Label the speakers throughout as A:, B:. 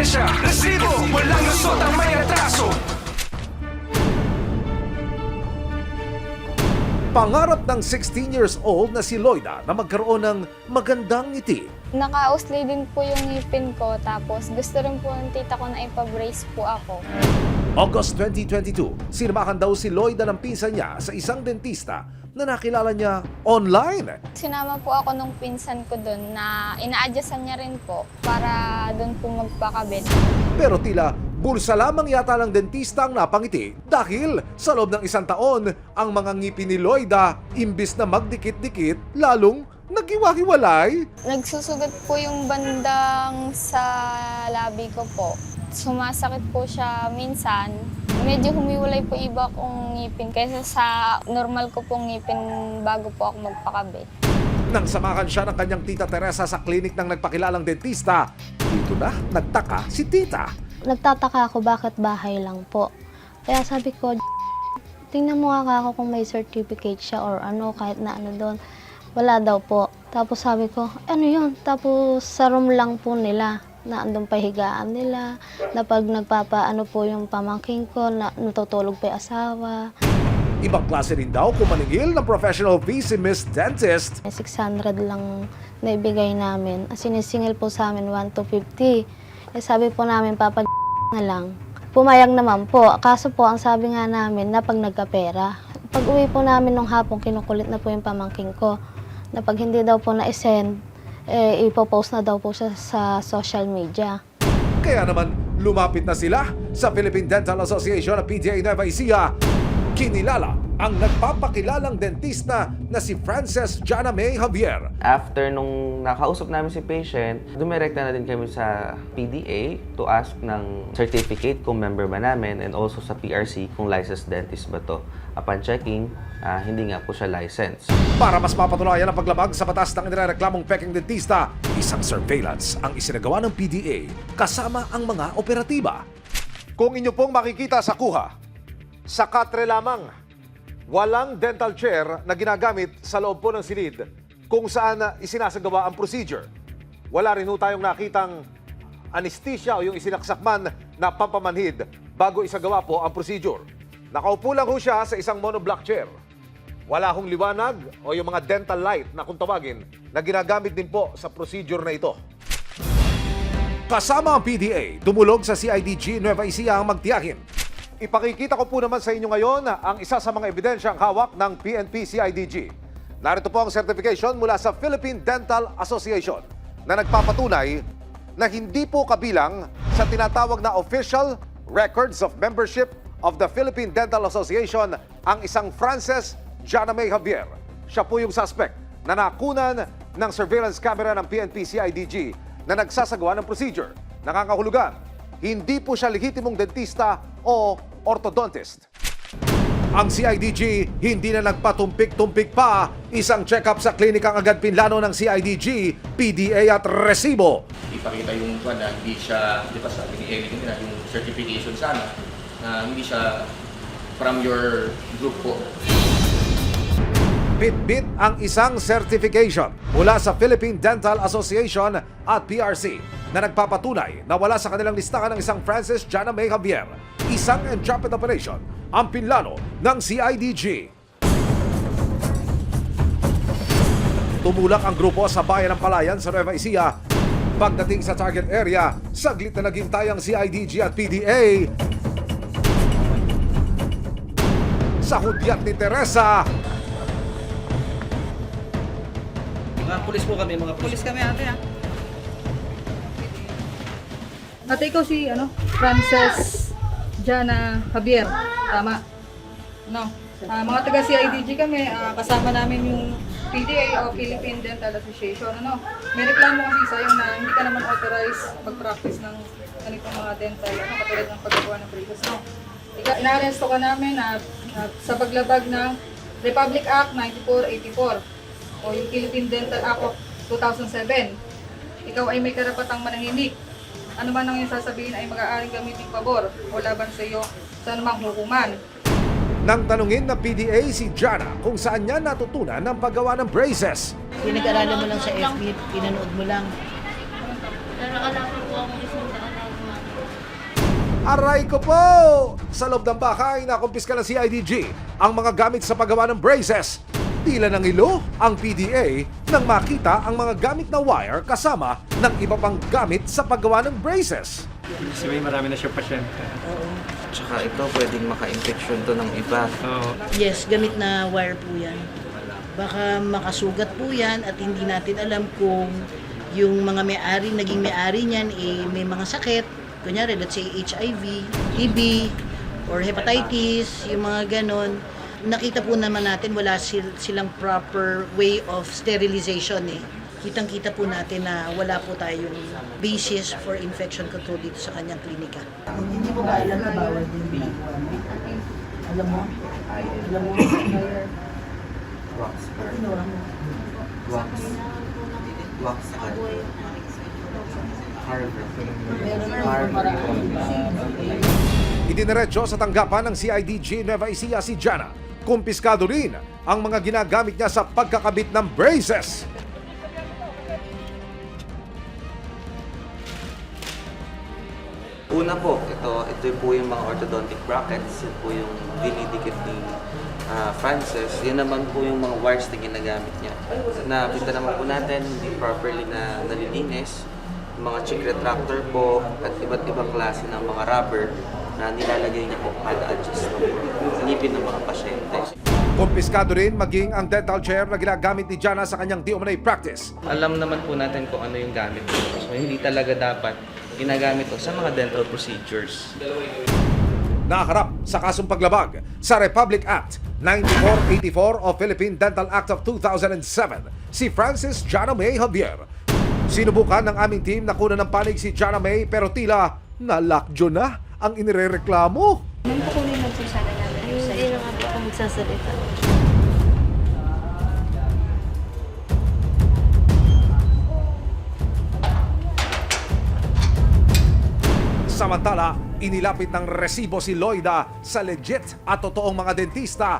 A: ebidensya, resibo, walang lusot ang may atraso.
B: Pangarap ng 16 years old na si Loida na magkaroon ng magandang ngiti.
C: Naka-usli din po yung ngipin ko, tapos gusto rin po ng tita ko na ipa-brace po ako.
B: August 2022, sinamahan daw si Loida ng pinsan niya sa isang dentista na nakilala niya online.
C: Sinama po ako nung pinsan ko doon na ina-adjustan niya rin po para doon po magpakabit.
B: Pero tila bulsa lamang yata ng dentista ang napangiti dahil sa loob ng isang taon, ang mga ngipin ni Loida, imbis na magdikit-dikit, lalong naghiwa-hiwalay.
C: Nagsusugat po yung bandang sa labi ko po. Sumasakit po siya minsan. Medyo humiwalay po iba kong ngipin kaysa sa normal ko pong ngipin bago po ako magpakabit.
B: Nang samahan siya ng kanyang tita Teresa sa klinik ng nagpakilalang dentista, dito na nagtaka si tita.
D: Nagtataka ako bakit bahay lang po. Kaya sabi ko, tingnan mo nga ako kung may certificate siya or ano, kahit na ano doon. Wala daw po. Tapos sabi ko, ano yun? Tapos sa room lang po nila, na andun pa higaan nila, na pag nagpapaano po yung pamangking ko, na natutulog pa yung asawa.
B: Ibang klase rin daw kung maningil ng professional fee si Miss Dentist.
D: 600 lang naibigay namin. Sinisingil po sa amin 1,250. Eh sabi po namin, papa na lang. Pumayag naman po. Kaso po, ang sabi nga namin, na pag nagkapera. Pag uwi po namin nung hapon, kinukulit na po yung pamangking ko. Na pag hindi daw po na-send, ipopost na daw po siya sa social media.
B: Kaya naman, lumapit na sila sa Philippine Dental Association at PDA Nueva Ecija. Kinilala ang nagpapakilalang dentista na si Frances Jana May Javier.
E: After nung nakausap namin si patient, dumirekta na din kami sa PDA to ask ng certificate kung member ba namin and also sa PRC kung licensed dentist ba to. Upon checking, hindi nga po siya licensed.
B: Para mas mapatunayan ang paglabag sa batas ng inireklamong peking dentista, isang surveillance ang isinagawa ng PDA kasama ang mga operatiba. Kung inyo pong makikita sa kuha, sa katre lamang, walang dental chair na ginagamit sa loob po ng silid kung saan isinasagawa ang procedure. Wala rin ho tayong nakitang anesthesia o yung isinaksak man na pampamanhid bago isagawa po ang procedure. Nakaupo lang ho siya sa isang monoblock chair. Wala hong liwanag o yung mga dental light na kung tawagin na ginagamit din po sa procedure na ito. Kasama ang PDA, tumulog sa CIDG Nueva Ecija ang magtiyakin. Ipakikita ko po naman sa inyo ngayon ang isa sa mga ebidensyang hawak ng PNP CIDG. Narito po ang certification mula sa Philippine Dental Association na nagpapatunay na hindi po kabilang sa tinatawag na Official Records of Membership of the Philippine Dental Association ang isang Frances Jana May Javier. Siya po yung suspect na nakunan ng surveillance camera ng PNP CIDG na nagsasagawa ng procedure. Nakakahulugan, hindi po siya lehitimong dentista o orthodontist. Ang CIDG hindi na nagpatumpik-tumpik pa. Isang check-up sa klinikang agad pinlano ng CIDG, PDA at resibo.
F: Ipakita yung na hindi siya, di ba sabi ni Eric nila, yung certification sana, na hindi siya from your group po.
B: Bit-bit ang isang certification mula sa Philippine Dental Association at PRC na nagpapatunay na wala sa kanilang listahan ng isang Frances Jana May Javier. Isang entrapment operation ang pinlano ng CIDG. Tumulak ang grupo sa bayan ng Palayan sa Nueva Ecija. Pagdating sa target area, saglit na naghintay ang CIDG at PDA. Sa hudyat ni Teresa,
G: Mga pulis po kami, mga pulis kami ate ha.
H: Ate, ikaw si Frances Jana Javier, tama? No. Mga taga CIDG kami, kasama namin yung PDA o Philippine Dental Association. May reklamo kasi sa'yo na hindi ka naman authorized mag-practice ng ganitong mga dental, katulad ng paggawa ng braces. Ina-aresto ka namin sa paglabag ng Republic Act 9484 o yung Philippine Dental Act of 2007. Ikaw ay may karapatang manahimik. Ano man ang iyong sasabihin ay mag-aaring gamitin pabor o laban sa iyo sa anumang hukuman.
B: nang tanungin ng PDA si Jana kung saan niya natutunan ang paggawa ng braces.
I: Pinag-aralan mo lang sa FB, pinanood mo lang.
J: Pero wala pa po akong isang daan na
B: Aray ko po! Sa loob ng bahay, nakumpiska ng CIDG ang mga gamit sa paggawa ng braces. Tila ng ilo ang PDA nang makita ang mga gamit na wire kasama ng iba pang gamit sa paggawa ng braces.
I: Kasi may marami na siya pasyente.
E: Tsaka ito, pwedeng maka-infection to ng iba.
I: Oo.
J: Yes, gamit na wire po yan. Baka makasugat po yan at hindi natin alam kung yung mga may-ari, naging may-ari niyan, may mga sakit. Kunyari, let's say HIV, TB, or hepatitis, yung mga ganon. Nakita po naman natin wala silang proper way of sterilization eh. Kitang-kita po natin na wala po tayong basis for infection control dito sa kanyang klinika. Hindi mo ba alam na bawal din? Alam mo? Alam mo?
E: Wax.
B: Idiniretso sa tanggapan ng CIDG Nueva Ecija si Jana. Kumpiskado rin ang mga ginagamit niya sa pagkakabit ng braces.
E: Una po, ito po yung mga orthodontic brackets. Ito po yung dinidikit ni Francis. Yun naman po yung mga wires na ginagamit niya. Nakita naman po natin, hindi properly na nalilinis. Mga cheek retractor po at iba't ibang klase ng mga rubber na nilalagay niya po para adjust ng ngipin ng mga pasyente.
B: Kumpiskado rin maging ang dental chair na ginagamit ni Jana sa kanyang di umanay practice.
E: Alam naman po natin kung ano yung gamit ko. So hindi talaga dapat ginagamit ito sa mga dental procedures.
B: Nakaharap sa kasong paglabag sa Republic Act 9484 o Philippine Dental Act of 2007 si Francis Jana May Javier. Sinubukan ng aming team na kunan ng panig si Jana May pero tila nalakjo na ang inirereklamo.
D: Hindi na nga po ako magsasalita.
B: Samantala, inilapit ng resibo si Loida sa legit at totoong mga dentista.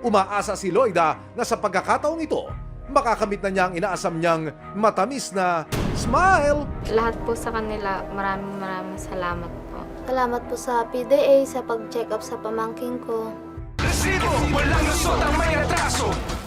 B: Umaasa si Loida na sa pagkakataong ito, makakamit na niya ang inaasam niyang matamis na smile.
C: Lahat po sa kanila, maraming salamat po.
D: Salamat po sa PDA sa pag-check up sa pamangking ko.
A: Resibo, walang lusot ang may atraso.